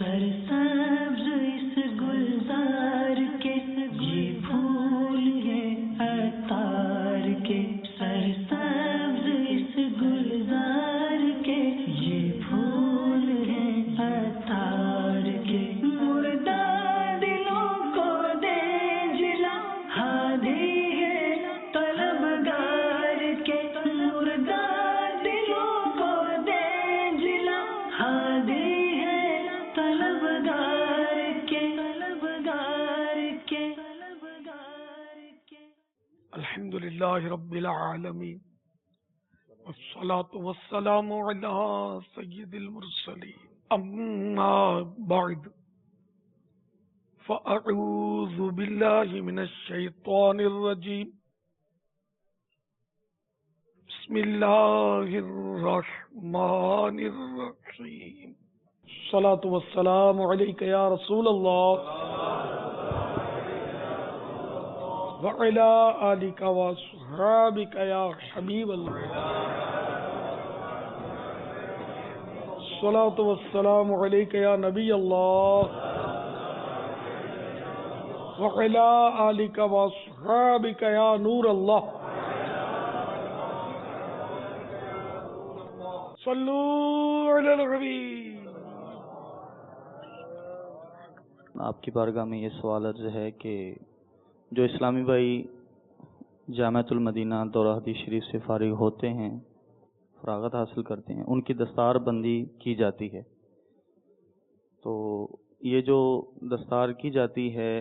सरसब्ज इस गुलजार के ये फूल है अतार के, सरसब्ज इस गुलजार के ये फूल है अतार के। मुर्दा दिलों को दे जिला हादी है तलबगार के, मुर्दा दिलों को दे जिला हादी अल्हम्दुलिल्लाहि रब्बिल आलमीन वस्सलातु वस्सलामु अला सय्यिदिल मुरसलीन अम्मा बअद फ़अऊज़ु बिल्लाहि मिनश शैतानिर रजीम बिस्मिल्लाहिर रहमानिर रहीम सलातु वस्सलामु अलैका या रसूल अल्लाह वअला आलिका वअस्हाबिका या हबीब अल्लाह सलातु वस्सलामु अलैका या नबी अल्लाह वअला आलिका वअस्हाबिका या नूर अल्लाह सल्लू अलल हबीब। आपकी बारगाह में ये सवाल अर्ज है कि जो इस्लामी भाई जामिअतुल मदीना दौरा हदीस शरीफ से फारिग होते हैं, फरागत हासिल करते हैं, उनकी दस्तार बंदी की जाती है, तो ये जो दस्तार की जाती है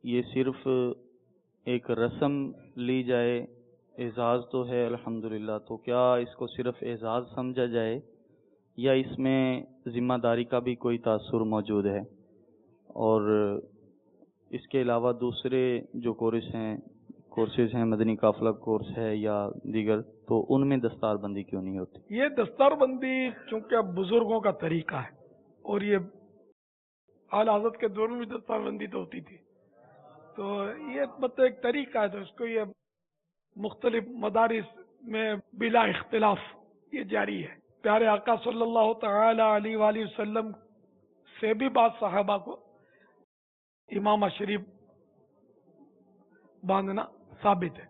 ये सिर्फ एक रस्म ली जाए, एजाज़ तो है अल्हम्दुलिल्लाह, तो क्या इसको सिर्फ एजाज़ समझा जाए या इसमें ज़िम्मेदारी का भी कोई तासुर मौजूद है? और इसके अलावा दूसरे जो कोर्सेज हैं, मदनी काफिला कोर्स है या दीगर, तो उनमें दस्तार बंदी क्यों नहीं होती? ये दस्तार बंदी चूंकि बुजुर्गों का तरीका है और ये आला हज़रत के दौर में भी दस्तार बंदी तो होती थी, तो ये मतलब एक तरीका है, तो इसको ये मुख्तलिफ मदारिस में बिला इख्तिलाफ ये जारी है। प्यारे आका सल्लल्लाहु तआला अलैहि वसल्लम से भी बात सहाबा को इमामा शरीफ बांधना साबित है,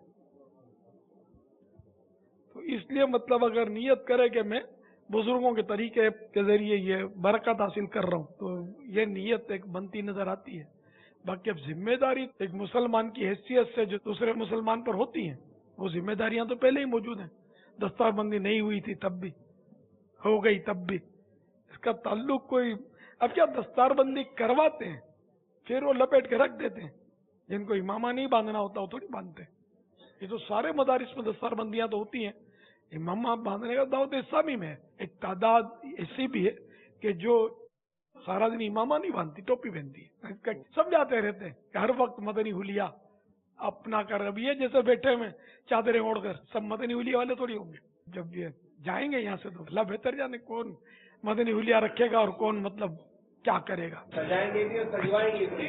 तो इसलिए मतलब अगर नियत करे कि मैं बुजुर्गों के तरीके के जरिए ये बरकत हासिल कर रहा हूँ, तो ये नियत एक बनती नजर आती है। बाकी अब जिम्मेदारी एक मुसलमान की हैसियत से जो दूसरे मुसलमान पर होती हैं, वो जिम्मेदारियां तो पहले ही मौजूद हैं। दस्तारबंदी नहीं हुई थी तब भी, हो गई तब भी, इसका ताल्लुक कोई, अब क्या दस्तारबंदी करवाते हैं फिर वो लपेट के रख देते हैं, जिनको इमामा नहीं बांधना होता वो थोड़ी बांधते। ये तो सारे मदारिस में दस्तारबंदियां तो होती हैं, इमामा बांधने का दावत इस्लामी में है। एक तादाद ऐसी भी है कि जो सारा दिन इमामा नहीं बांधती, टोपी पहनती है, सब जाते रहते हैं हर वक्त मदनी हुलिया अपना कर। अब ये जैसे बैठे में चादरें ओढ़कर सब मदनी हुलिया वाले थोड़ी होंगे, जब ये जाएंगे यहाँ से तो अल्लाह बेहतर जाने कौन मदनी हुलिया रखेगा और कौन मतलब क्या करेगा, सजाएंगे भी और सजवाएंगे भी।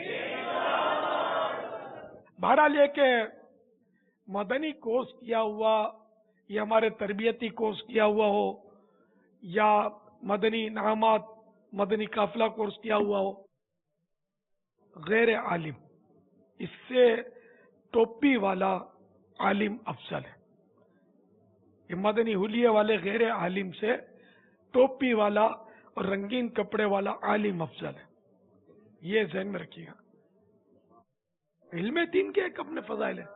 बहरहाल ये के मदनी कोर्स किया हुआ या हमारे तरबियती कोर्स किया हुआ हो या मदनी इनामात मदनी काफिला कोर्स किया हुआ हो, गैर आलिम इससे टोपी वाला आलिम अफजल है। ये मदनी हुलिये वाले गैर आलिम से टोपी वाला और रंगीन कपड़े वाला आलिम अफजल है, ये ज़हन में रखिएगा। इल्म दीन के एक अपने फजाइल है,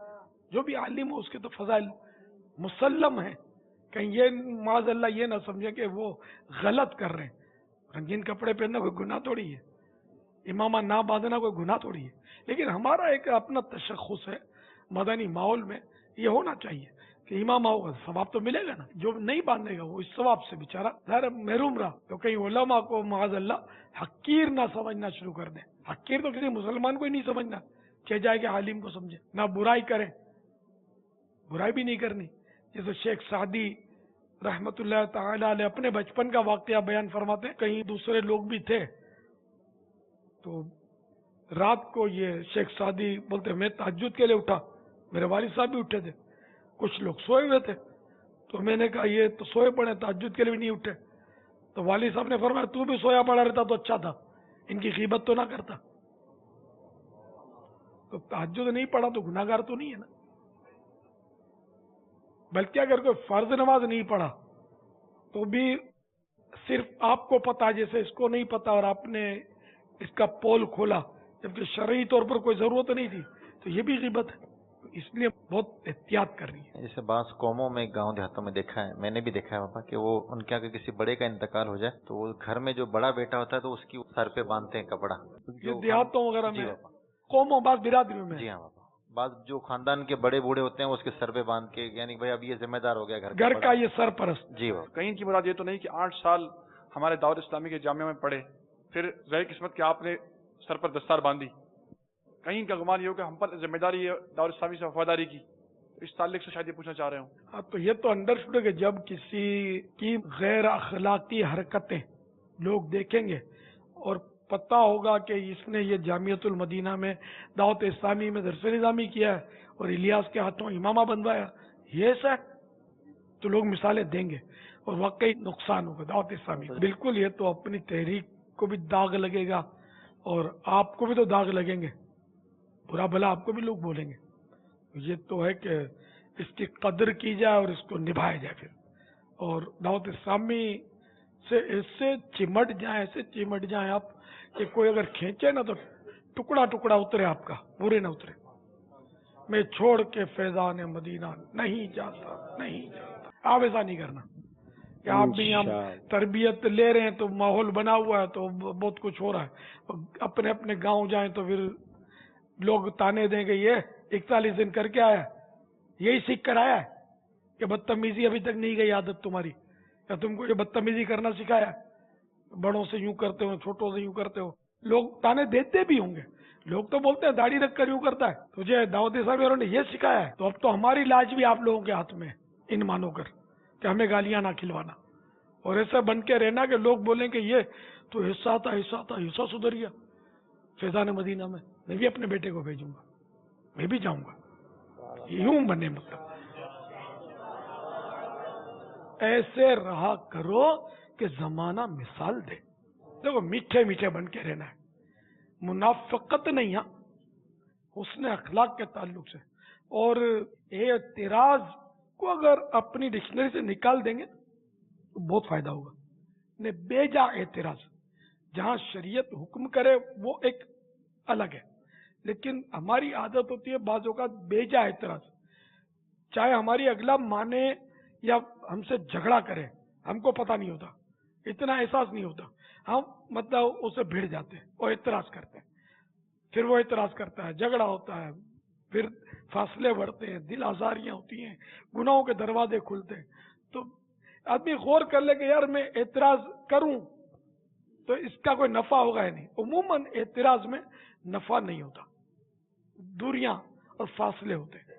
जो भी आलिम हो उसके तो फजाइल मुसल्लम है, कहीं ये माज़अल्लाह ये ना समझे कि वो गलत कर रहे हैं। रंगीन कपड़े पहनना कोई गुनाह थोड़ी है, इमामा ना बांधना कोई गुनाह थोड़ी है, लेकिन हमारा एक अपना तशख़्ख़ुस है मदनी माहौल में, ये होना चाहिए कि इमामा होगा सवाब तो मिलेगा ना, जो नहीं बांधेगा वो इस सवाब से बेचारा ज़ाहिर महरूम रहा। तो कहीं उलमा को माज़अल्लाह हकीर ना समझना शुरू कर दें। हकीर तो किसी मुसलमान को ही नहीं समझना, कह जाए कि आलिम को समझे, ना बुराई करें, बुराई भी नहीं करनी। जैसे शेख सादी रहमतुल्लाह ताला अलैह अपने बचपन का वाकया बयान फरमाते हैं, कहीं दूसरे लोग भी थे, तो रात को ये शेख सादी बोलते मैं तहज्जुद के लिए उठा, मेरे वालिद साहब भी उठे थे, कुछ लोग सोए हुए थे, तो मैंने कहा ये तो सोए पड़े तहज्जुद के लिए भी नहीं उठे, तो वालिद साहब ने फरमाया तू भी सोया पड़ा रहता तो अच्छा था, ان کی غیبت تو نہ کرتا. تو تہجد نہیں پڑھا تو گناہگار تو نہیں ہے نا. بلکہ اگر کوئی فرض نماز نہیں پڑھا تو بھی صرف آپ کو پتا جیسے اس کو نہیں پتا اور آپ نے اس کا پول کھولا جبکہ شرعی طور پر کوئی ضرورت نہیں تھی تو یہ بھی غیبت ہے. اس لیے بہت احتیاط کرنی ہے. جیسے بعض قوموں میں گاؤں دیہاتوں میں دیکھا ہے، میں نے بھی دیکھا ہے پاپا، کہ وہ ان کے اگر کسی بڑے کا انتقال ہو جائے تو وہ گھر میں جو بڑا بیٹا ہوتا ہے تو اس کی سر پہ باندھتے ہیں کپڑا. یہ دیہاتوں وغیرہ جی میں پاپا. قوموں بعض برادریوں میں جی ہاں پاپا. بعض جو خاندان کے بڑے بوڑھے ہوتے ہیں وہ اس کے سر پہ باندھ کے، یعنی بھائی اب یہ ذمہ دار ہو گیا گھر کا یہ سرپرست. جی پاپا. کہیں کی مراد یہ تو نہیں کہ 8 سال ہمارے دعوت اسلامی کے جامعہ میں پڑھے پھر رہے قسمت کہ آپ نے سر پر دستار باندھی. کہیں کا گمان یہ ہو کہ ہم پر ذمہ داری ہے دعوت اسلامی سے وفاداری کی. اس تعلق سے شاید یہ پوچھنا چاہ رہے ہوں. ہاں تو یہ تو انڈرسٹوڈ ہے کہ جب کسی کی غیر اخلاقی حرکتیں لوگ دیکھیں گے اور پتہ ہوگا کہ اس نے یہ جامعۃ المدینہ میں دعوت اسلامی میں درس نظامی کیا ہے اور الیاس کے ہاتھوں امامہ بنوایا، یہ ایسا ہے تو لوگ مثالیں دیں گے اور واقعی نقصان ہوگا دعوت اسلامی کو. بالکل یہ تو اپنی تحریک کو بھی داغ لگے گا اور آپ کو بھی تو داغ لگیں گے، برا بھلا آپ کو بھی لوگ بولیں گے. یہ تو ہے کہ اس کی قدر کی جائے اور اس کو نبھایا جائے پھر. اور دعوت اسلامی سے ایسے چمٹ جائیں آپ کہ کوئی اگر کھینچے نا تو ٹکڑا ٹکڑا اترے آپ کا، پورے نہ اترے. میں چھوڑ کے فیضان مدینہ نہیں جاتا. آپ ایسا نہیں کرنا کہ آپ بھی ہم تربیت لے رہے ہیں تو ماحول بنا ہوا ہے تو بہت کچھ ہو رہا ہے، اپنے اپنے گاؤں جائیں تو پھر لوگ تانے دیں گے یہ 41 دن کر کے آیا، یہی سیکھ کر آیا ہے کہ بدتمیزی ابھی تک نہیں گئی عادت تمہاری، یا تم کو یہ بدتمیزی کرنا سکھایا، بڑوں سے یوں کرتے ہو چھوٹوں سے یوں کرتے ہو. لوگ تانے دیتے بھی ہوں گے. لوگ تو بولتے ہیں داڑھی رکھ کر یوں کرتا ہے، تجھے دعوت اسلامی والوں نے یہ سکھایا ہے. تو اب تو ہماری لاج بھی آپ لوگوں کے ہاتھ میں ان مانو کر کہ ہمیں گالیاں نہ کھلوانا اور ایسا بن کے رہنا کہ لوگ بولیں کہ یہ تو ایسا تھا سدھر گیا فیضان مدینہ میں. میں بھی اپنے بیٹے کو بھیجوں گا، میں بھی جاؤں گا. یوں بنے مطلب ایسے رہا کرو کہ زمانہ مثال دے. دیکھو میٹھے میٹھے بن کے رہنا ہے، منافقت نہیں، ہاں حسن اخلاق کے تعلق سے. اور اعتراض کو اگر اپنی ڈکشنری سے نکال دیں گے تو بہت فائدہ ہوگا. بے جا اعتراض جہاں شریعت حکم کرے وہ ایک الگ ہے، لیکن ہماری عادت ہوتی ہے بعض اوقات بے جا اعتراض، چاہے ہماری اگلا مانے یا ہم سے جھگڑا کرے، ہم کو پتہ نہیں ہوتا، اتنا احساس نہیں ہوتا، ہم مطلب اسے بھیڑ جاتے ہیں اور اعتراض کرتے ہیں. پھر وہ اعتراض کرتا ہے، جھگڑا ہوتا ہے، پھر فاصلے بڑھتے ہیں، دل آزاریاں ہوتی ہیں، گناہوں کے دروازے کھلتے ہیں. تو آدمی غور کر لے کہ یار میں اعتراض کروں تو اس کا کوئی نفع ہوگا یا نہیں. عموماً اعتراض میں نفع نہیں ہوتا، دوریاں اور فاصلے ہوتے ہیں.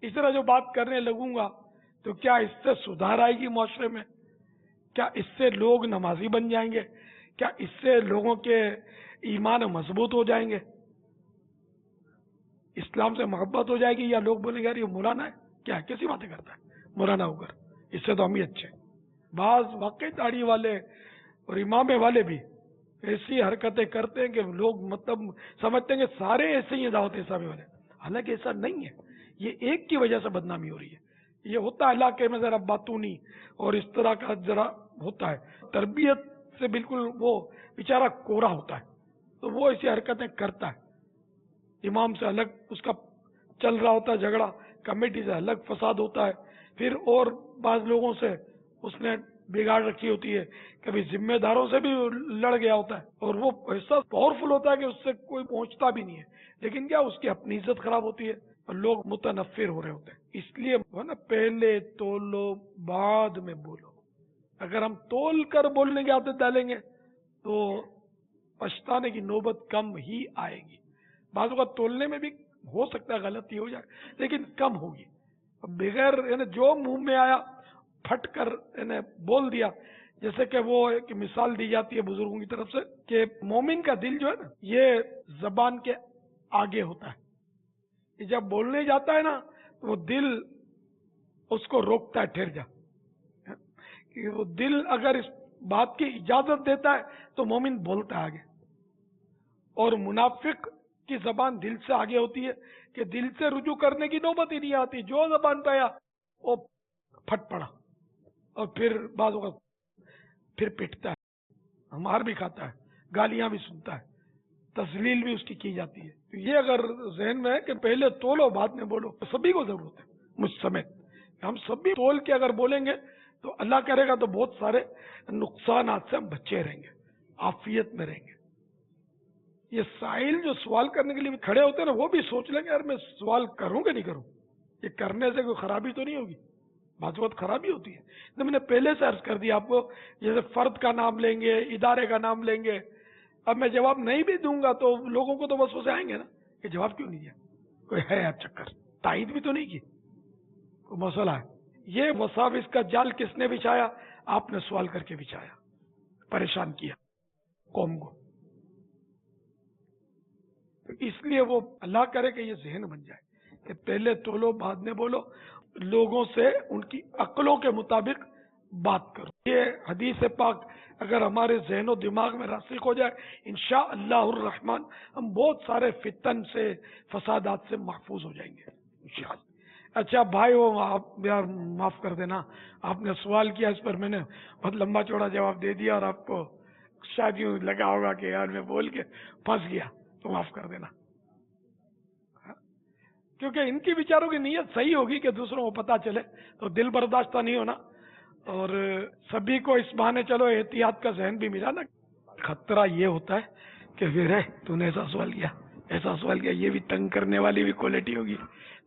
اس طرح جو بات کرنے لگوں گا تو کیا اس سے سدھار آئے گی معاشرے میں؟ کیا اس سے لوگ نمازی بن جائیں گے؟ کیا اس سے لوگوں کے ایمان مضبوط ہو جائیں گے؟ اسلام سے محبت ہو جائے گی؟ یا لوگ بولیں گے یار یہ مولانا ہے، کیا کیسی باتیں کرتا ہے مولانا ہو کر، اس سے تو ہم ہی اچھے. بعض واقعی داڑھی والے اور امامے والے بھی ایسی حرکتیں کرتے ہیں کہ لوگ مطلب سمجھتے ہیں کہ سارے ایسے ہی دعوت اسلامی والے، حالانکہ ایسا نہیں ہے. یہ ایک کی وجہ سے بدنامی ہو رہی ہے. یہ ہوتا ہے علاقے میں ذرا باتونی اور اس طرح کا ذرا ہوتا ہے، تربیت سے بالکل وہ بیچارہ کورا ہوتا ہے تو وہ ایسی حرکتیں کرتا ہے. امام سے الگ اس کا چل رہا ہوتا ہے جھگڑا، کمیٹی سے الگ فساد ہوتا ہے، پھر اور بعض لوگوں سے اس نے بگاڑ رکھی ہوتی ہے، کبھی ذمہ داروں سے بھی لڑ گیا ہوتا ہے اور وہ ایسا پاورفل ہوتا ہے کہ اس سے کوئی پہنچتا بھی نہیں ہے. لیکن کیا اس کی اپنی عزت خراب ہوتی ہے اور لوگ متنفر ہو رہے ہوتے ہیں. اس لیے نا پہلے تولو بعد میں بولو. اگر ہم تول کر بولنے کی عادت ڈالیں گے تو پچھتانے کی نوبت کم ہی آئے گی. بعض اوقات تولنے میں بھی ہو سکتا ہے غلطی ہو جائے لیکن کم ہوگی. بغیر جو منہ میں آیا پھٹ کر بول دیا، جیسے کہ وہ ایک مثال دی جاتی ہے بزرگوں کی طرف سے کہ مومن کا دل جو ہے نا یہ زبان کے آگے ہوتا ہے. یہ جب بولنے جاتا ہے نا تو وہ دل اس کو روکتا ہے، ٹھہر جا. کہ وہ دل اگر اس बात की इजाजत देता है तो मोमिन बोलता है आगे, और मुनाफिक की जबान दिल से आगे होती है कि दिल से रुजू करने की नौबत ही नहीं आती, जो जबान पे आया वो फट पड़ा, और फिर बाद फिर पिटता है, मार भी खाता है, गालियां भी सुनता है, तस्लील भी उसकी की जाती है। तो ये अगर जहन में है कि पहले तोलो बाद में बोलो, तो सभी को जरूरत है, मुझ समेत हम सभी तोल के अगर बोलेंगे तो अल्लाह करेगा तो बहुत सारे नुकसान से हम बचे रहेंगे, आफियत में रहेंगे। ये साहिल जो सवाल करने के लिए खड़े होते हैं ना, वो भी सोच लेंगे यार मैं सवाल करूं कि नहीं करूं, ये करने से कोई खराबी तो नहीं होगी, बात खराबी होती है। तो मैंने पहले से अर्ज कर दिया आपको, जैसे फर्द का नाम लेंगे, इदारे का नाम लेंगे, अब मैं जवाब नहीं भी दूंगा तो लोगों को तो बस वैसे आएंगे ना कि जवाब क्यों नहीं दिया, कोई है आप चक्कर, तायद भी तो नहीं की, कोई मसला है। ये वसाविस का जाल किसने बिछाया? आपने सवाल करके बिछाया, परेशान किया कौम को। तो इसलिए वो अल्लाह करे कि ये जहन बन जाए कि पहले तोलो बाद में बोलो, लोगों से उनकी अक्लों के मुताबिक बात करो। ये हदीस पाक अगर हमारे जहनो दिमाग में रासिक हो जाए, इंशाअल्लाहुर रहमान हम बहुत सारे फितन से, फसादात से महफूज हो जाएंगे इंशाअल्लाह। अच्छा भाई, वो आप यार माफ कर देना, आपने सवाल किया, इस पर मैंने बहुत लंबा चौड़ा जवाब दे दिया और आपको शायद यूं लगा होगा कि यार मैं बोल के फंस गया, तो माफ कर देना। क्योंकि इनकी विचारों की नीयत सही होगी कि दूसरों को पता चले, तो दिल बर्दाश्त नहीं होना, और सभी को इस बहाने चलो एहतियात का जहन भी मिला ना। खतरा ये होता है कि फिर है तूने ऐसा सवाल किया, ऐसा सवाल किया, ये भी तंग करने वाली भी क्वालिटी होगी,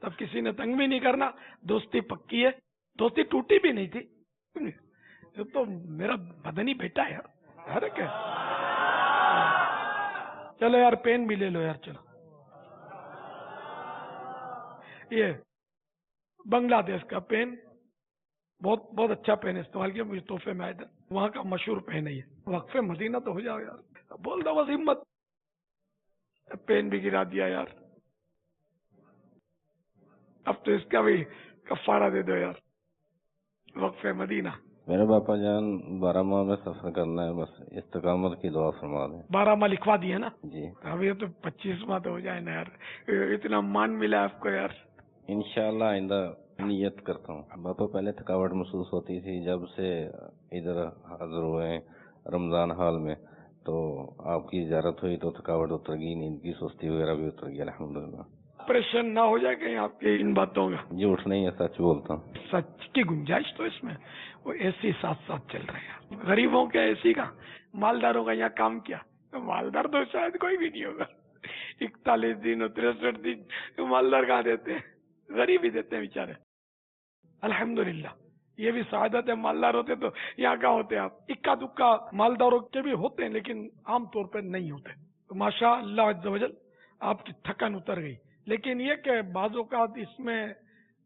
तब किसी ने तंग भी नहीं करना, दोस्ती पक्की है, दोस्ती टूटी भी नहीं थी, ये तो मेरा बदनी बेटा है यार, अरे क्या। चलो यार पेन भी ले लो यार, चलो ये बांग्लादेश का पेन, बहुत बहुत अच्छा पेन इस्तेमाल किया, मुझे तोहफे में आया था, वहां का मशहूर पेन है ये। वक्फे मदीना तो हो जाओ यार, बोल दो बस हिम्मत, पेन भी गिरा दिया यार, अब तो इसका भी कफारा दे दो यार, वक्फे मदीना। मेरे बापा जान 12 माह में सफर करना है, बस इस्तकामत की दुआ फरमा दें। 12 माह लिखवा दिए ना जी, अब ये तो 25 माह तो हो जाए ना यार, इतना मान मिला आपको यार। इंशाल्लाह आइंदा नियत करता हूँ। बापा पहले थकावट महसूस होती थी, जब से इधर हाजिर हुए हैं रमजान हाल में, तो आपकी ज़ियारत हुई तो थकावट उतर गई, नींद की सुस्ती वगैरह भी उतर गई अल्हम्दुलिल्लाह। ऑपरेशन ना हो जाए कहीं आपके इन बातों का, झूठ नहीं है, सच बोलता हूँ। सच की गुंजाइश तो इसमें, वो ऐसी साथ साथ चल रहे हैं, गरीबों के ऐसी का, मालदारों का यहाँ काम किया, तो मालदार तो शायद कोई भी नहीं होगा, 41 दिन और 63 दिन तो मालदार कहाँ देते हैं, गरीब ही देते हैं बेचारे। अल्हम्दुलिल्लाह, ये भी सादत है, मालदार होते तो यहाँ कहाँ होते आप। इक्का दुक्का मालदारों के भी होते हैं, लेकिन आम तौर पर नहीं होते। तो माशा अल्लाह अज़्ज़ वजल आपकी थकान उतर गई, लेकिन ये कि बाज़ों का इसमें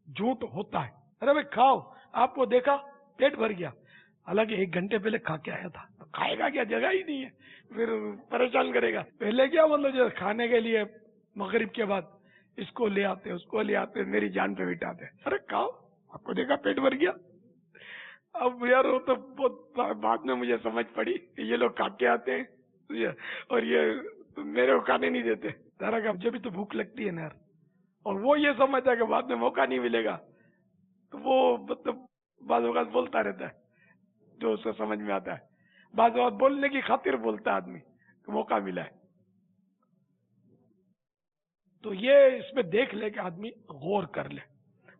झूठ होता है। अरे भाई खाओ, आपको देखा पेट भर गया, हालांकि 1 घंटे पहले खा के आया था, तो खाएगा क्या, जगह ही नहीं है, फिर परेशान करेगा। पहले क्या मतलब जो खाने के लिए मगरिब के बाद इसको ले आते उसको ले आते, मेरी जान पे बिठाते, अरे खाओ, आपको देखा पेट भर गया। अब यार वो तो बहुत बाद में मुझे समझ पड़ी कि ये लोग खा के आते हैं और ये मेरे को खाने नहीं देते। दारा का जब भी तो भूख लगती है ना यार, और वो ये समझता है कि बाद में मौका नहीं मिलेगा, तो वो मतलब बाज़ औक़ात बोलता रहता है जो उसको समझ में आता है, बाज़ औक़ात बोलने की खातिर बोलता है आदमी कि मौका मिला है। तो ये इसमें देख ले कि आदमी गौर कर ले।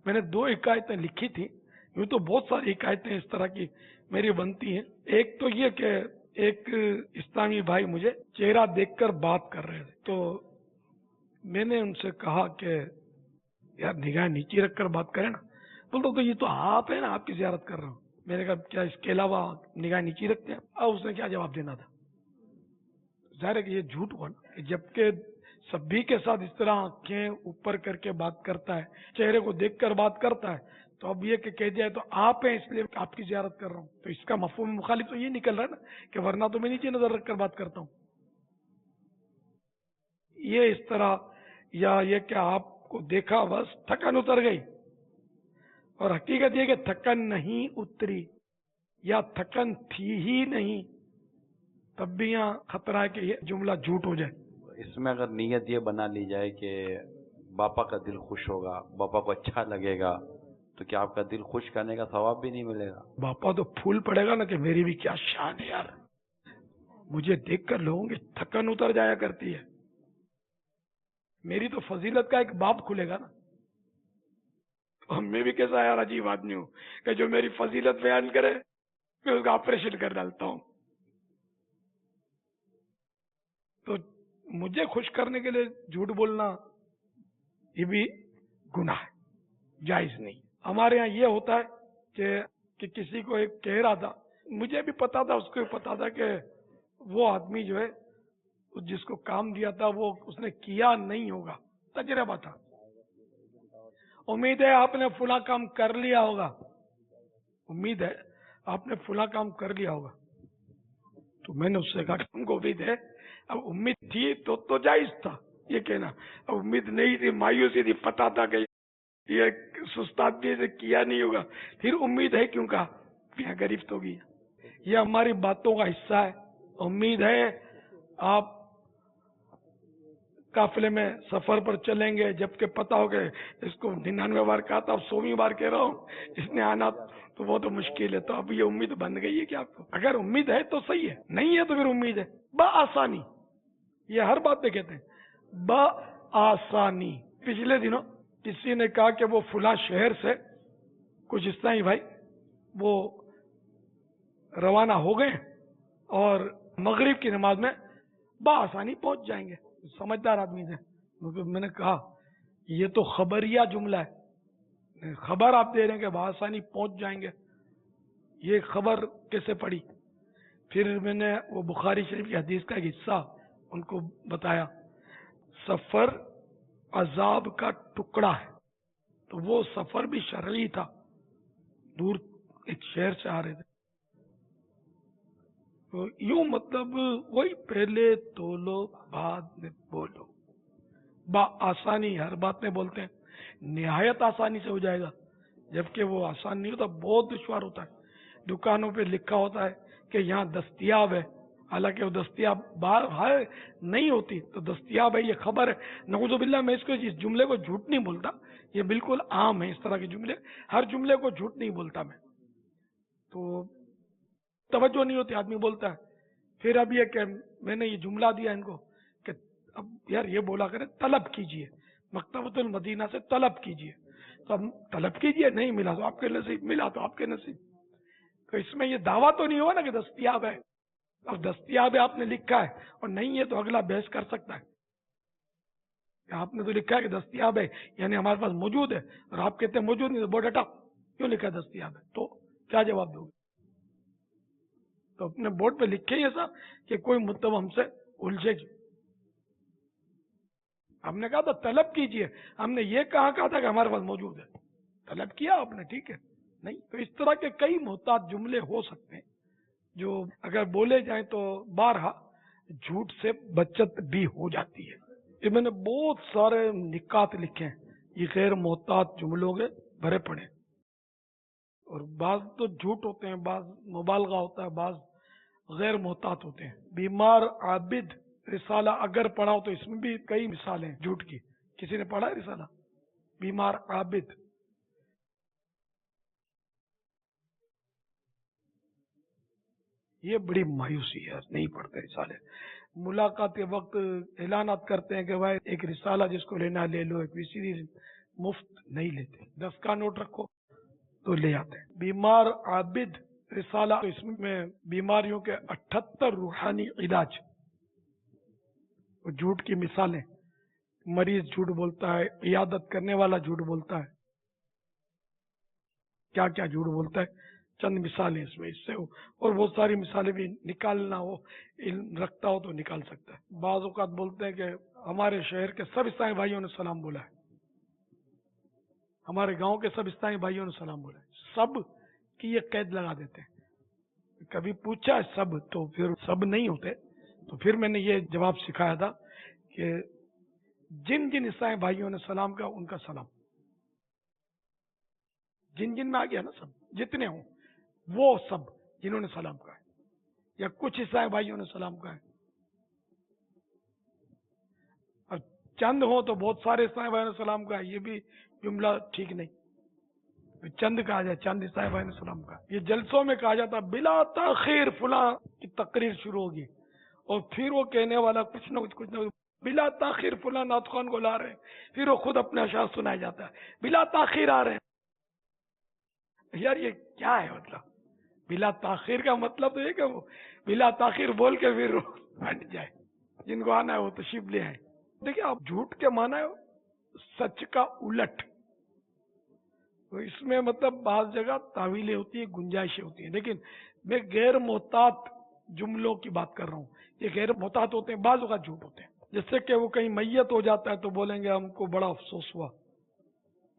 मैंने 2 हिकायतें लिखी थी, यूँ तो बहुत सारी हिकायतें इस तरह की मेरी बनती हैं। एक तो ये कि एक इस्लामी भाई मुझे चेहरा देखकर बात कर रहे थे, तो मैंने उनसे कहा कि यार निगाह नीचे रखकर बात करें ना। बोलता तो ये तो आप है ना, आपकी ज़ियारत कर रहा हूँ। मैंने कहा क्या इसके अलावा निगाह नीचे रखते हैं? अब उसने क्या जवाब देना था? जाहिर है कि ये झूठ हुआ ना, जबकि सभी के साथ इस तरह आंखें ऊपर करके बात करता है, चेहरे को देखकर बात करता है, तो अब ये कि कह दिया तो आप हैं इसलिए आपकी ज़ियारत कर रहा हूँ, तो इसका मफ़हूम मुखालिफ तो ये निकल रहा है ना कि वरना तो मैं नीचे नजर रखकर बात करता हूँ। ये इस तरह, या ये कि आपको देखा बस थकान उतर गई, और हकीकत ये कि थकान नहीं उतरी, یا تھکن تھی ہی نہیں تب بھی یہاں خطرہ ہے کہ یہ جملہ جھوٹ ہو جائے. اس میں اگر نیت یہ بنا لی جائے کہ باپا کا دل خوش ہوگا، باپا کو اچھا لگے گا، تو کیا آپ کا دل خوش کرنے کا ثواب بھی نہیں ملے گا؟ باپا تو پھول پڑے گا نا کہ میری بھی کیا شان ہے یار، مجھے دیکھ کر لوگوں کی تھکن اتر جایا کرتی ہے. میری تو فضیلت کا ایک باب کھلے گا نا. ہم میں بھی کیسا یار عجیب آدمی ہوں کہ جو میری فضیلت بیان کرے میں اس کا آپریشن کر ڈالتا ہوں. تو مجھے خوش کرنے کے لیے جھوٹ بولنا یہ بھی گناہ ہے، جائز نہیں. ہمارے یہاں یہ ہوتا ہے کہ کسی کو ایک کہہ رہا تھا، مجھے بھی پتا تھا، اس کو بھی پتا تھا کہ وہ آدمی جو ہے جس کو کام دیا تھا وہ اس نے کیا نہیں ہوگا، تجربہ تھا. امید ہے آپ نے فلاں کام کر لیا ہوگا، امید ہے آپ نے فلاں کام کر لیا ہوگا. تو میں نے اس سے کہا کہ تم کو امید ہے؟ اب امید تھی تو جائز تھا یہ کہنا، اب امید نہیں تھی، مایوسی تھی، پتا تھا کہ یہ سست آدمی سے کیا نہیں ہوگا، پھر امید ہے کیوں کہا؟ یہاں گرفت ہوگی. یہ ہماری باتوں کا حصہ ہے. امید ہے آپ قافلے میں سفر پر چلیں گے، جبکہ پتا ہو کہ اس کو 99 بار کہا تھا، اب 100ویں بار کہہ رہا ہوں، اس نے آنا تو وہ تو مشکل ہے. تو اب یہ امید بن گئی ہے کہ آپ کو اگر امید ہے تو صحیح ہے، نہیں ہے تو پھر امید ہے بآسانی. یہ ہر بات پہ کہتے ہیں بآسانی. پچھلے دنوں کسی نے کہا کہ وہ فلاں شہر سے کچھ اسلامی بھائی وہ روانہ ہو گئے اور مغرب کی نماز میں بآسانی پہنچ جائیں گے. سمجھدار آدمی تھے. میں نے کہا یہ تو خبریہ جملہ ہے، خبر آپ دے رہے ہیں کہ بآسانی پہنچ جائیں گے، یہ خبر کیسے پڑی؟ پھر میں نے وہ بخاری شریف کی حدیث کا ایک حصہ ان کو بتایا، سفر عذاب کا ٹکڑا ہے. تو وہ سفر بھی شرعی تھا، دور ایک شہر سے آ رہے تھے. تو یوں مطلب وہی پہلے تولو بعد میں بولو. آسانی ہر بات میں بولتے ہیں، نہایت آسانی سے ہو جائے گا، جبکہ وہ آسان نہیں ہوتا، بہت دشوار ہوتا ہے. دکانوں پہ لکھا ہوتا ہے کہ یہاں دستیاب ہے، حالانکہ وہ دستیاب باہر نہیں ہوتی، تو دستیاب ہے یہ خبر ہے. نعوذ باللہ، میں اس کو اس جملے کو جھوٹ نہیں بولتا، یہ بالکل عام ہے اس طرح کے جملے، ہر جملے کو جھوٹ نہیں بولتا میں. تو توجہ نہیں ہوتی، آدمی بولتا ہے. پھر اب یہ کہ میں نے یہ جملہ دیا ان کو کہ اب یار یہ بولا کریں طلب کیجئے، مکتبۃ المدینہ سے طلب کیجئے. تو اب طلب کیجئے، نہیں ملا تو آپ کے نصیب، ملا تو آپ کے نصیب. تو اس میں یہ دعویٰ تو نہیں ہوا نا کہ دستیاب ہے. اب دستیاب ہے آپ نے لکھا ہے اور نہیں ہے تو اگلا بحث کر سکتا ہے. آپ نے تو لکھا ہے کہ دستیاب ہے یعنی ہمارے پاس موجود ہے، اور آپ کہتے ہیں موجود نہیں، تو بورڈ ہٹا، کیوں لکھا ہے دستیاب ہے؟ تو کیا جواب دو گے؟ تو اپنے بورڈ پہ لکھیں ایسا کہ کوئی مطلب ہم سے الجھے گی. ہم نے کہا تھا طلب کیجئے، ہم نے یہ کہا تھا کہ ہمارے پاس موجود ہے. طلب کیا آپ نے، ٹھیک ہے. نہیں تو اس طرح کے کئی محتاط جملے ہو سکتے ہیں جو اگر بولے جائیں تو بارہا جھوٹ سے بچت بھی ہو جاتی ہے. یہ میں نے بہت سارے نکات لکھے ہیں، یہ غیر محتاط جملوں کے بھرے پڑے، اور بعض تو جھوٹ ہوتے ہیں، بعض مبالغہ ہوتا ہے، بعض غیر محتاط ہوتے ہیں. بیمار عابد رسالہ اگر پڑھا ہو تو اس میں بھی کئی مثالیں ہیں جھوٹ کی. کسی نے پڑھا ہے رسالہ بیمار عابد؟ یہ بڑی مایوسی ہے، نہیں پڑھتے رسالے. ملاقات کے وقت اعلانات کرتے ہیں کہ بھائی ایک رسالہ جس کو لینا لے لو، ایک ویسی مفت نہیں لیتے، 10 کا نوٹ رکھو تو لے آتے ہیں. بیمار عابد رسالہ، تو اس میں بیماریوں کے 78 روحانی علاج، جھوٹ کی مثالیں. مریض جھوٹ بولتا ہے، عیادت کرنے والا جھوٹ بولتا ہے، کیا کیا جھوٹ بولتا ہے، چند مثالیں اس میں. اس سے اور بہت ساری مثالیں بھی نکالنا ہو، علم رکھتا ہو تو نکال سکتا ہے. بعض اوقات بولتے ہیں کہ ہمارے شہر کے سب اسلامی بھائیوں نے سلام بولا ہے، ہمارے گاؤں کے سب اسلامی بھائیوں نے سلام بولا ہے. سب کی یہ قید لگا دیتے ہیں. کبھی پوچھا سب تو پھر سب نہیں ہوتے. تو پھر میں نے یہ جواب سکھایا تھا کہ جن جن اسلامی بھائیوں نے سلام کہا ان کا سلام، جن جن میں آ گیا نا، سب جتنے ہوں وہ سب. جنہوں نے سلام کہا ہے، یا کچھ عیسائی بھائیوں نے سلام کہا ہے. اب چند ہوں تو بہت سارے عیسائی بھائیوں نے سلام کہا ہے، یہ بھی جملہ ٹھیک نہیں. چند کہا جائے، چند عیسائی بھائی نے سلام کہا. یہ جلسوں میں کہا جاتا بلا تاخیر فلاں کی تقریر شروع ہوگی، اور پھر وہ کہنے والا کچھ نہ کچھ بلا تاخیر فلاں نعت خوان کو لا رہے ہیں، پھر وہ خود اپنے اشعار سنایا جاتا ہے بلا تاخیر آ رہے ہیں. یار یہ کیا ہے مطلب؟ بلا تاخیر کا مطلب تو یہ کہ وہ بلا تاخیر بول کے پھر ہٹ جائے. جن کو آنا ہے وہ تشریف لے آئے. دیکھیں آپ، جھوٹ کے معنی ہے سچ کا الٹ. تو اس میں مطلب بعض جگہ تعویلیں ہوتی ہیں، گنجائشیں ہوتی ہیں، لیکن میں غیر محتاط جملوں کی بات کر رہا ہوں. یہ غیر محتاط ہوتے ہیں، بعض اوقات جھوٹ ہوتے ہیں. جیسے کہ وہ کہیں میت ہو جاتا ہے تو بولیں گے ہم کو بڑا افسوس ہوا.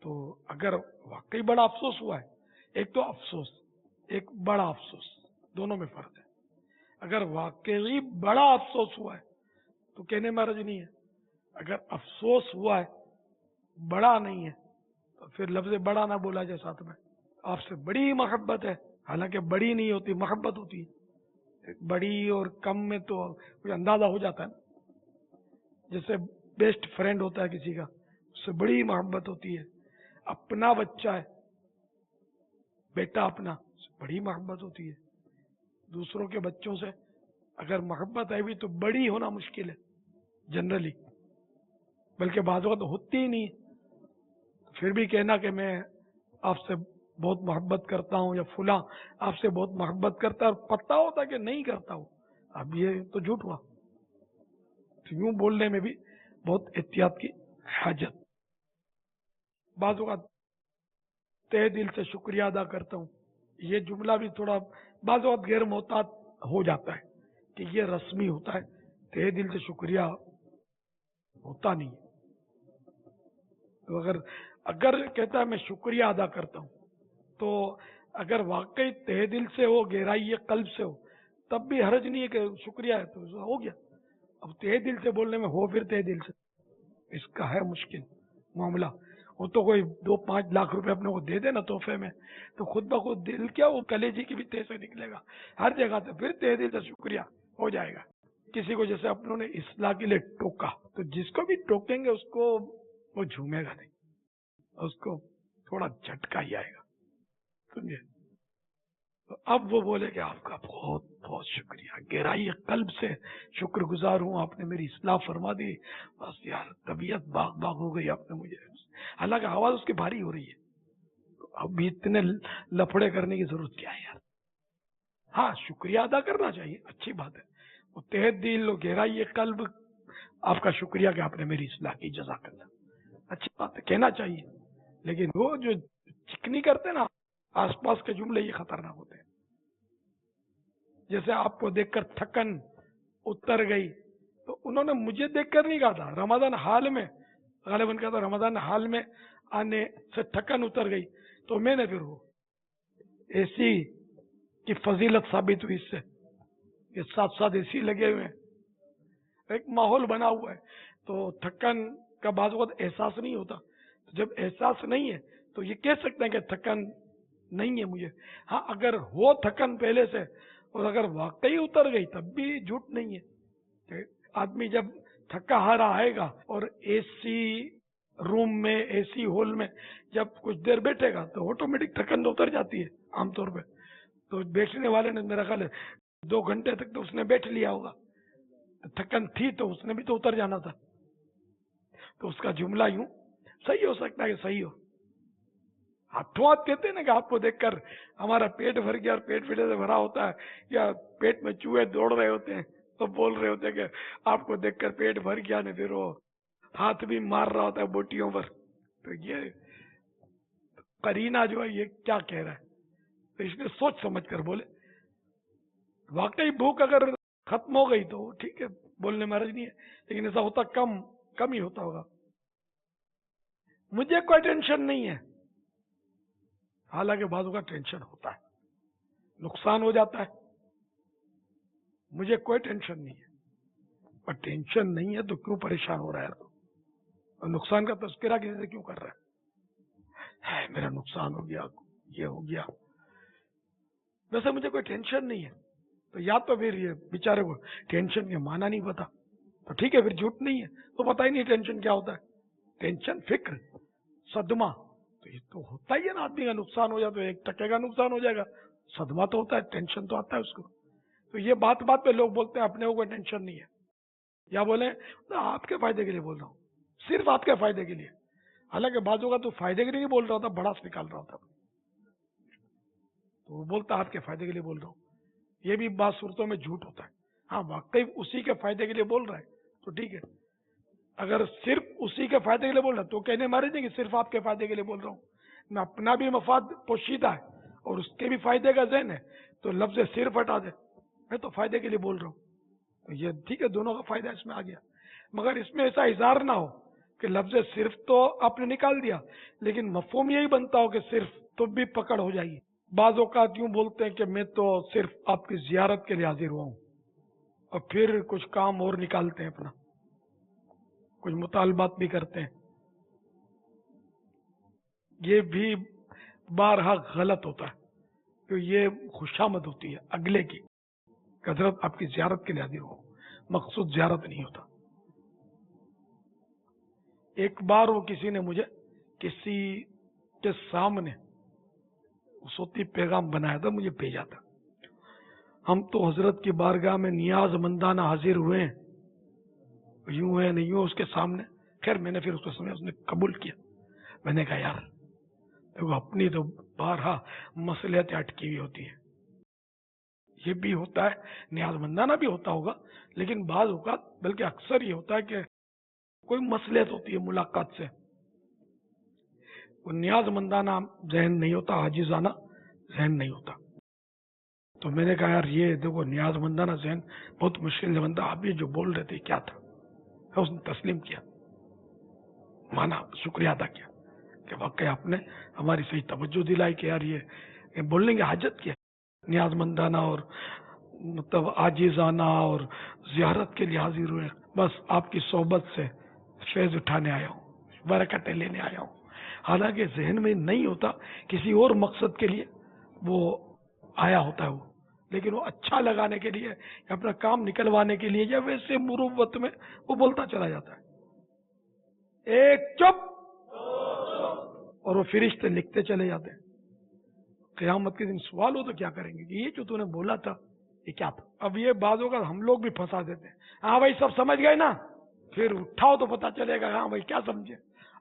تو اگر واقعی بڑا افسوس ہوا ہے، ایک تو افسوس، ایک بڑا افسوس، دونوں میں فرق ہے. اگر واقعی بڑا افسوس ہوا ہے تو کہنے میں حرج نہیں ہے. اگر افسوس ہوا ہے بڑا نہیں ہے تو پھر لفظ بڑا نہ بولا جائے ساتھ میں. آپ سے بڑی محبت ہے، حالانکہ بڑی نہیں ہوتی، محبت ہوتی ہے. بڑی اور کم میں تو کوئی اندازہ ہو جاتا ہے نا. جیسے بیسٹ فرینڈ ہوتا ہے کسی کا، اس سے بڑی محبت ہوتی ہے. اپنا بچہ ہے، بیٹا اپنا، اس سے بڑی محبت ہوتی ہے. دوسروں کے بچوں سے اگر محبت ہے بھی تو بڑی ہونا مشکل ہے جنرلی، بلکہ بعض وقت ہوتی ہی نہیں. پھر بھی کہنا کہ میں آپ سے بہت محبت کرتا ہوں، یا فلاں آپ سے بہت محبت کرتا ہے، اور پتہ ہوتا کہ نہیں کرتا ہوں، اب یہ تو جھوٹ ہوا. تو یوں بولنے میں بھی بہت احتیاط کی حاجت. بعض اوقات تہ دل سے شکریہ ادا کرتا ہوں، یہ جملہ بھی تھوڑا بعض اوقات غیر محتاط ہو جاتا ہے کہ یہ رسمی ہوتا ہے. تہ دل سے شکریہ ہوتا نہیں ہے. تو اگر کہتا ہے میں شکریہ ادا کرتا ہوں، تو اگر واقعی تہ دل سے ہو، گہرائی قلب سے ہو، تب بھی حرج نہیں ہے کہ شکریہ ہے تو ہو گیا. اب تہ دل سے بولنے میں ہو پھر تہ دل سے، اس کا ہے مشکل معاملہ. وہ تو کوئی 2-5 لاکھ روپے اپنے کو دے دے نا تحفے میں، تو خود بخود دل کیا وہ کلیجی کی بھی تہ سے نکلے گا ہر جگہ سے، پھر تہ دل سے شکریہ ہو جائے گا. کسی کو جیسے اپنوں نے اصلاح کے لیے ٹوکا، تو جس کو بھی ٹوکیں گے اس کو وہ جھومے گا نہیں، اس کو تھوڑا جھٹکا ہی آئے گا. سمجھے؟ تو اب وہ بولے کہ آپ کا بہت بہت شکریہ، گہرائی قلب سے شکر گزار ہوں، آپ نے میری اصلاح فرما دی. بس یار طبیعت باغ باغ ہو گئی آپ نے مجھے. حالانکہ آواز اس کی بھاری ہو رہی ہے. تو اب اتنے لفڑے کرنے کی ضرورت کیا ہے یار؟ ہاں شکریہ ادا کرنا چاہیے، اچھی بات ہے. وہ تہ دل اور گہرائی قلب آپ کا شکریہ کہ آپ نے میری اصلاح کی، جزاک اللہ، اچھی بات ہے، کہنا چاہیے. لیکن وہ جو چکنی کرتے نا آس پاس کے جملے، یہ خطرناک ہوتے ہیں. جیسے آپ کو دیکھ کر تھکن اتر گئی، تو انہوں نے مجھے دیکھ کر نہیں کہا تھا، رمضان حال میں غالباً کہا تھا رمضان حال میں آنے سے تھکن اتر گئی. تو میں نے پھر وہ اے سی کی فضیلت ثابت ہوئی اس سے کہ ساتھ ساتھ اے سی لگے ہوئے ہیں، ایک ماحول بنا ہوا ہے. تو تھکن کا بعض وقت احساس نہیں ہوتا. جب احساس نہیں ہے تو یہ کہہ سکتے ہیں کہ تھکن نہیں ہے مجھے. ہاں اگر ہو تھکن پہلے سے اور اگر واقعی اتر گئی تب بھی جھوٹ نہیں ہے. کہ آدمی جب تھکا ہارا آئے گا اور اے سی روم میں، اے سی ہال میں جب کچھ دیر بیٹھے گا تو آٹومیٹک تھکن تو اتر جاتی ہے عام طور پہ. تو بیٹھنے والے نے میرا خیال ہے 2 گھنٹے تک تو اس نے بیٹھ لیا ہوگا، تھکن تھی تو اس نے بھی تو اتر جانا تھا. تو اس کا جملہ یوں صحیح ہو سکتا ہے کہ صحیح ہو. ہاتھوں ہاتھ کہتے ہیں نا کہ آپ کو دیکھ کر ہمارا پیٹ بھر گیا، اور پیٹ پیٹے سے بھرا ہوتا ہے، یا پیٹ میں چوہے دوڑ رہے ہوتے ہیں تو بول رہے ہوتے ہیں کہ آپ کو دیکھ کر پیٹ بھر گیا نے، پھر وہ ہاتھ بھی مار رہا ہوتا ہے بوٹیوں پر. تو یہ قرینہ جو ہے یہ کیا کہہ رہا ہے؟ تو اس لیے سوچ سمجھ کر بولے. واقعی بھوک اگر ختم ہو گئی تو ٹھیک ہے، بولنے میں حرج نہیں ہے، لیکن ایسا ہوتا کم ہی ہوتا ہوگا. مجھے کوئی ٹینشن نہیں ہے، حالانکہ بعضوں کا ٹینشن ہوتا ہے، نقصان ہو جاتا ہے. مجھے کوئی ٹینشن نہیں ہے، اور ٹینشن نہیں ہے تو کیوں پریشان ہو رہا ہے؟ اور نقصان کا تذکرہ کسی سے کیوں کر رہا ہے؟ میرا نقصان ہو گیا، یہ ہو گیا. वैसे मुझे कोई टेंशन नहीं है, तो या तो फिर ये बेचारे को टेंशन के माना नहीं पता, तो ठीक है, फिर झूठ नहीं है, तो पता ही नहीं टेंशन क्या होता है। टेंशन, फिक्र, सदमा, तो ये तो होता ही है ना। आदमी का नुकसान हो जाए तो 1% का नुकसान हो जाएगा, सदमा तो होता है, टेंशन तो आता है उसको। तो ये बात बात पे लोग बोलते हैं अपने को कोई टेंशन नहीं है, या बोले तो आपके फायदे के लिए बोल रहा हूँ, सिर्फ आपके फायदे के लिए। हालांकि बाजू का तो फायदे के लिए नहीं बोल रहा था, बड़ा निकाल रहा था, तो वो बोलता आपके फायदे के लिए बोल रहा हूँ। ये भी बात सूरतों में झूठ होता है। हाँ, वाकई उसी के फायदे के लिए बोल रहा है तो ठीक है। अगर सिर्फ उसी के फायदे के लिए बोल रहा है तो कहने मारे नहीं कि सिर्फ आपके फायदे के लिए बोल रहा हूँ, मैं अपना भी मफाद पोशीदा है और उसके भी फायदे का ज़हन है, तो लफ्ज़ सिर्फ हटा दे, मैं तो फायदे के लिए बोल रहा हूँ, तो ये ठीक है, दोनों का फायदा इसमें आ गया। मगर इसमें ऐसा इज़हार ना हो कि लफ्ज़ सिर्फ तो आपने निकाल दिया, लेकिन मफहूम यही बनता हो कि सिर्फ, तो भी पकड़ हो जाएगी। बाज़ औक़ात यूँ बोलते हैं कि मैं तो सिर्फ आपकी ज़ियारत के लिए हाजिर हुआ हूँ, और फिर कुछ काम और निकालते हैं अपना, कुछ मुतालबात भी करते हैं। ये भी बारहा गलत होता है, तो ये खुशामद होती है अगले की, हजरत आपकी ज़ियारत के लिए हाजिर हो, मकसूद ज़ियारत नहीं होता। एक बार वो किसी ने मुझे किसी के सामने सोती पैगाम बनाया था, मुझे भेजा था, हम तो हजरत की बारगाह में नियाज़मंदाना हाजिर हुए हैं, यूं है नहीं यूं उसके सामने। खैर मैंने फिर उसको समय उसने कबूल किया। मैंने कहा यार देखो, अपनी तो बारहा मसलियत अटकी हुई होती है, ये भी होता है, नियाज़मंदाना भी होता होगा, लेकिन बाज़ औक़ात बल्कि अक्सर ये होता है कि कोई मसलियत होती है मुलाकात से, वो नियाज़मंदाना जहन नहीं होता, आजिज़ाना जहन नहीं होता। तो मैंने कहा यार ये देखो, नियाज़मंदाना जहन बहुत मुश्किल से बनता, आप ये जो बोल रहे थे क्या था। उसने तस्लीम किया, माना, शुक्रिया अदा किया कि वाकई आपने हमारी सही तवज्जो दिलाई कि यार ये बोलने की हाजत क्या, नियाज़मंदाना और मतलब आजिज़ाना और ज़ियारत के लिए हाजिर हुए, बस आपकी सोहबत से फैज़ उठाने आया हूँ, बरकतें लेने आया हूँ। हालांकि जहन में नहीं होता, किसी और मकसद के लिए वो आया होता है वो, लेकिन वो अच्छा लगाने के लिए या अपना काम निकलवाने के लिए या वैसे मुरुव्वत में वो बोलता चला जाता है, एक चुप, और वो फरिश्ते लिखते चले जाते हैं। क़यामत के दिन सवाल हो तो क्या करेंगे कि ये जो तूने बोला था ये क्या था। अब ये बातों का हम लोग भी फंसा देते हैं, हाँ भाई सब समझ गए ना, फिर उठाओ तो पता चलेगा हाँ भाई क्या समझे।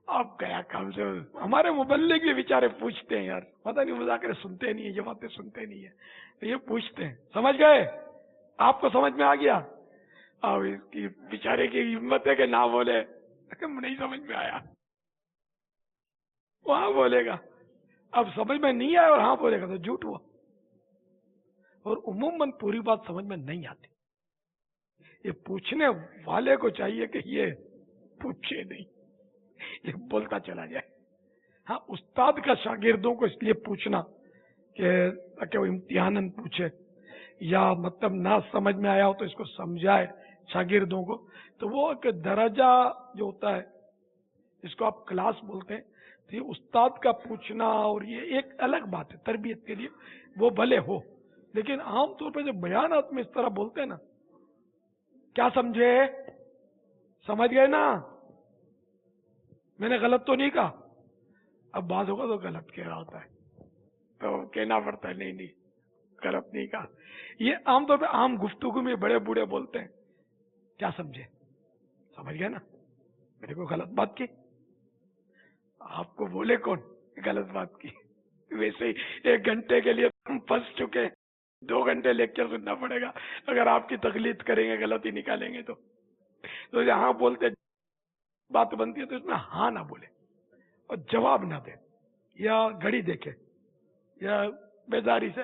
अब गया काम से। हमारे मुबल्लिग भी बेचारे पूछते हैं यार, पता नहीं मुज़ाकरे सुनते नहीं है, ये बातें सुनते नहीं है, तो ये पूछते हैं समझ गए, आपको समझ में आ गया। अब इसकी बेचारे की हिम्मत है कि ना बोले, नहीं समझ में आया, वहां बोलेगा। अब समझ में नहीं आया और हाँ बोलेगा तो झूठ हुआ। और उम्मूमन पूरी बात समझ में नहीं आती, ये पूछने वाले को चाहिए कि ये पूछे नहीं, ये बोलता चला जाए। हाँ, उस्ताद का शागिर्दों को इसलिए पूछना कि ताकि वो इम्तिहानन पूछे, या मतलब ना समझ में आया हो तो इसको समझाए शागिर्दों को, तो वो एक दर्जा जो होता है, इसको आप क्लास बोलते हैं, तो ये उस्ताद का पूछना और ये एक अलग बात है तरबियत के लिए, वो भले हो, लेकिन आमतौर पर जो बयानात में इस तरह बोलते हैं ना, क्या समझे, समझ गए ना, मैंने गलत तो नहीं कहा। अब बात होगा तो गलत कह रहा होता है, तो कहना पड़ता है नहीं नहीं गलत नहीं कहा। ये आमतौर पे आम गुफ्तगू में बड़े बूढ़े बोलते हैं, क्या समझे, समझ गए ना, मेरे को गलत बात की, आपको बोले कौन गलत बात की। वैसे ही 1 घंटे के लिए हम फंस चुके, 2 घंटे लेक्चर सुनना पड़ेगा अगर आपकी तकलीद करेंगे, गलती निकालेंगे तो यहाँ बोलते बात बनती है तो इसमें हाँ ना बोले और जवाब ना दे, या घड़ी देखे, या बेदारी से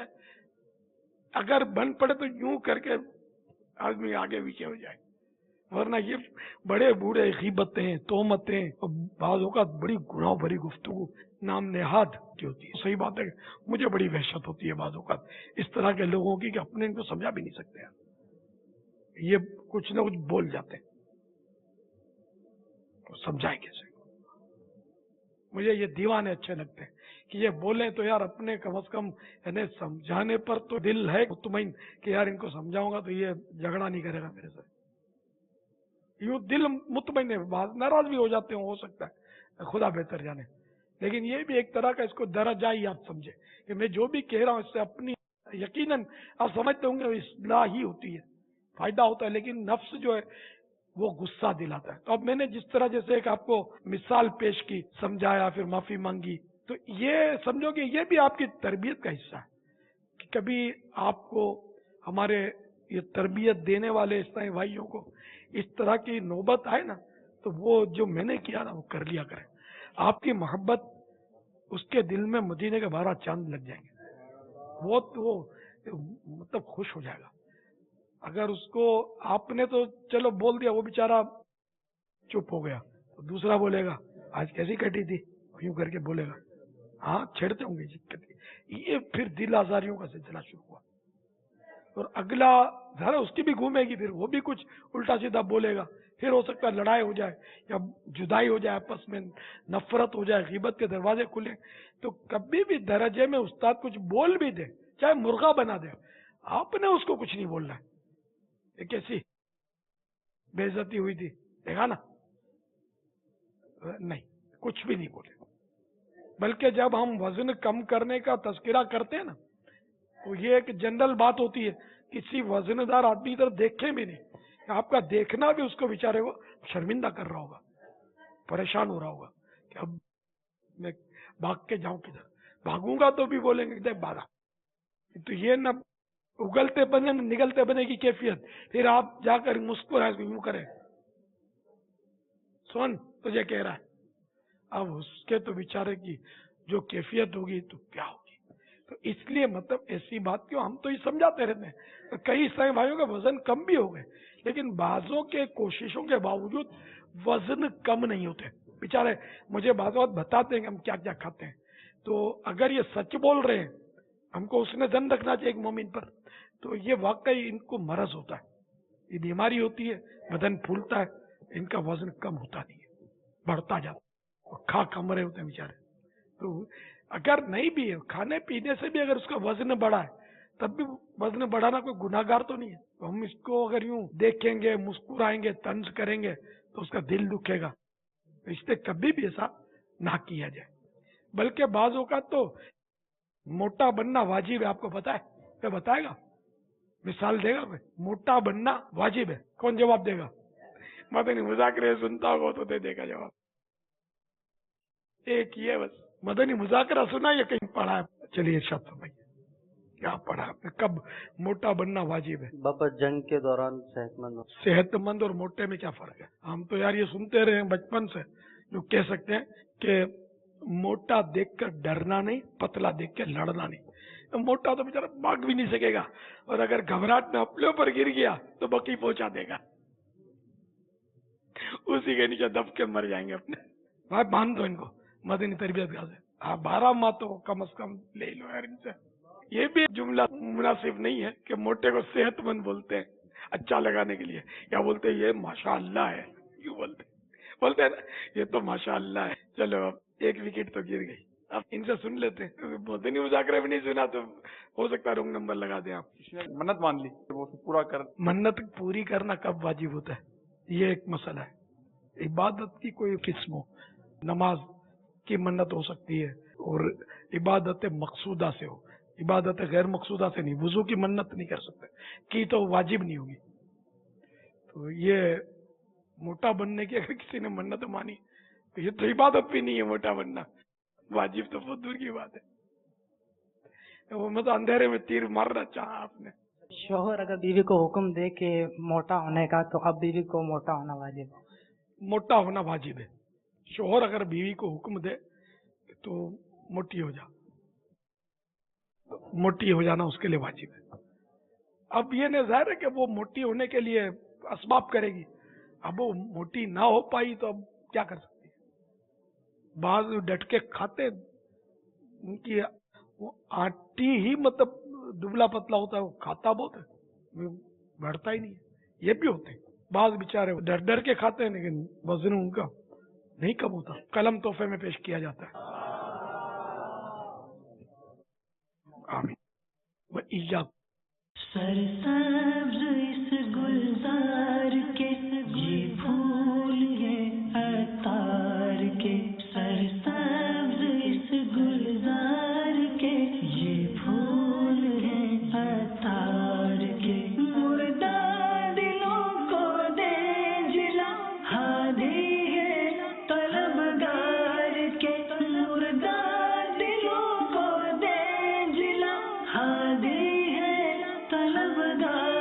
अगर बन पड़े तो यूं करके आदमी आगे पीछे हो जाए, वरना ये बड़े बूढ़े गीबतें, तोहमतें और बाज़ों का बड़ी गुनाह भरी गुफ्तगू नाम नेहाद की होती है। सही बात है, मुझे बड़ी वहशत होती है बाज़ों का इस तरह के लोगों की कि अपने इनको समझा भी नहीं सकते हैं, ये कुछ ना कुछ बोल जाते हैं, तो समझाए कैसे। मुझे ये दीवाने अच्छे लगते हैं कि ये बोले तो यार अपने कम से कम इन्हें समझाने पर तो दिल है मुतमईन कि यार इनको समझाऊंगा तो ये झगड़ा नहीं करेगा मेरे से। यूं दिल मुतमईन है, नाराज भी हो जाते हो सकता है, खुदा बेहतर जाने। लेकिन ये भी एक तरह का इसको दर्जा ही आप समझे कि मैं जो भी कह रहा हूँ इससे अपनी यकीनन आप समझते होंगे इस्लाह ही होती है, फायदा होता है, लेकिन नफ्स जो है वो गुस्सा दिलाता है। तो अब मैंने जिस तरह जैसे एक आपको मिसाल पेश की, समझाया, फिर माफी मांगी, तो ये समझो कि ये भी आपकी तरबियत का हिस्सा है कि कभी आपको हमारे ये तरबियत देने वाले इस्लामी भाइयों को इस तरह की नौबत आए ना, तो वो जो मैंने किया ना वो कर लिया करें। आपकी मोहब्बत उसके दिल में मदीने के 12 चांद लग जाएंगे, वो मतलब खुश हो जाएगा। अगर उसको आपने तो चलो बोल दिया, वो बेचारा चुप हो गया, तो दूसरा बोलेगा आज कैसी कटी थी, यूं करके बोलेगा, हाँ छेड़ते होंगे ये फिर दिल आजारियों का सिलसिला शुरू हुआ। और अगला जरा उसकी भी घूमेगी, फिर वो भी कुछ उल्टा सीधा बोलेगा, फिर हो सकता है लड़ाई हो जाए या जुदाई हो जाए, आपस में नफरत हो जाए, गीबत के दरवाजे खुले। तो कभी भी दर्जे में उस्ताद कुछ बोल भी दे, चाहे मुर्गा बना दे, आपने उसको कुछ नहीं बोलना है। ये कैसी बेइज्जती हुई थी, देखा ना, नहीं कुछ भी नहीं बोले। बल्कि जब हम वजन कम करने का तस्करा करते हैं ना, तो ये एक जनरल बात होती है, किसी वजनदार आदमी की तरफ देखें भी नहीं, आपका देखना भी उसको बेचारे को शर्मिंदा कर रहा होगा, परेशान हो रहा होगा कि अब मैं भाग के जाऊं किधर, भागूंगा तो भी बोलेंगे देख भागा। तो ये न उगलते बने न निगलते बने की कैफियत, फिर आप जाकर मुस्कुराए यूं करें, सुन तुझे कह रहा है, अब उसके तो बेचारे की जो कैफियत होगी तो क्या होगी। तो इसलिए मतलब ऐसी बात क्यों, हम तो ये समझाते रहते हैं। तो कई ईसाई भाइयों का वजन कम भी हो गए, लेकिन बाजों के कोशिशों के बावजूद वजन कम नहीं होते बेचारे। मुझे बात बताते हैं कि हम क्या क्या खाते हैं, तो अगर ये सच बोल रहे हैं, हमको उसने जन रखना चाहिए एक मोमिन पर, तो ये वाकई इनको मरज होता है, ये बीमारी होती है, बदन फूलता है, इनका वजन कम होता नहीं है, बढ़ता जाता, खा कम रहे होते हैं बेचारे। तो अगर नहीं भी है, खाने पीने से भी अगर उसका वजन बढ़ा है, तब भी वजन बढ़ाना कोई गुनाहगार तो नहीं है। तो हम इसको अगर यूं देखेंगे, मुस्कुराएंगे, तंज करेंगे, तो उसका दिल दुखेगा। तो इसलिए कभी भी ऐसा ना किया जाए। बल्कि बाजों का तो मोटा बनना वाजिब है, आपको पता है? क्या बताएगा, मिसाल देगा कोई? मोटा बनना वाजिब है, कौन जवाब देगा? मदनी मुजाकरे सुनता होगा तो दे देगा जवाब। एक ये बस मदनी मुजाकरा सुना या कहीं पढ़ा है? चलिए इरशाद फरमाइए, क्या पढ़ा आपने, कब मोटा बनना वाजिब है? बाबा जंग के दौरान सेहतमंद और मोटे में क्या फर्क है? हम तो यार ये सुनते रहे बचपन से, जो कह सकते हैं कि मोटा देखकर डरना नहीं, पतला देख के लड़ना नहीं। तो मोटा तो बेचारा भाग भी नहीं सकेगा, और अगर घबराहट में अपने ऊपर गिर गया तो बकी पहुंचा देगा, उसी के नीचे दब के मर जाएंगे अपने। भाई मान दो इनको मदनी तरबियत का से, हाँ 12 माह तो कम से कम ले लो यार इनसे। ये भी जुमला मुनासिब नहीं है कि मोटे को सेहतमंद बोलते हैं अच्छा लगाने के लिए, या बोलते हैं ये माशाअल्लाह है, क्यों बोलते हैं ना, ये तो माशाअल्लाह है। चलो अब एक विकेट तो गिर गई, अब इनसे सुन लेते हैं। मदनी मुजाकरा भी नहीं सुना तो हो सकता है रॉन्ग नंबर लगा दें आप। किसी ने मन्नत मान ली, वो पूरा कर, मन्नत पूरी करना कब वाजिब होता है, ये एक मसला है। इबादत की कोई किस्म हो, नमाज की मन्नत हो सकती है, और इबादत मकसूदा से हो, इबादत गैर मकसूदा से नहीं। वुजू की मन्नत नहीं कर सकते, की तो वाजिब नहीं होगी। तो ये मोटा बनने की अगर किसी ने मन्नत मानी तो ये तो इबादत भी नहीं है मोटा बनना, वाजिब तो बहुत दूर की बात है। वो मतलब अंधेरे में तीर मारना चाहा आपने। शोहर अगर बीवी को हुक्म दे के मोटा होने का, तो अब बीवी को मोटा होना वाजिब है? मोटा होना वाजिब है। शोहर अगर बीवी को हुक्म दे तो मोटी हो जा, मोटी हो जाना उसके लिए वाजिब है। अब ये नहीं जाहिर है कि वो मोटी होने के लिए असबाब करेगी, अब वो मोटी ना हो पाई तो अब क्या कर सकती है? बाज डट के खाते, उनकी वो आटी ही मतलब दुबला पतला होता है, वो खाता बहुत है, बढ़ता ही नहीं है। ये भी होते हैं बाज बेचारे डर डर के खाते हैं, लेकिन वजन उनका नहीं कम होता। कलम तोहफे में पेश किया जाता है। आमीन व इय्याकुम। सरसब्ज इस गुलजार के ये फूल है अतार के, सरसब्ज इस गुलजार के ये फूल है अतार के। मुर्दा दिलों को दे जिला हादी है तलबगार के, मुर्दा दिलों को दे जिला हादी है तलबगार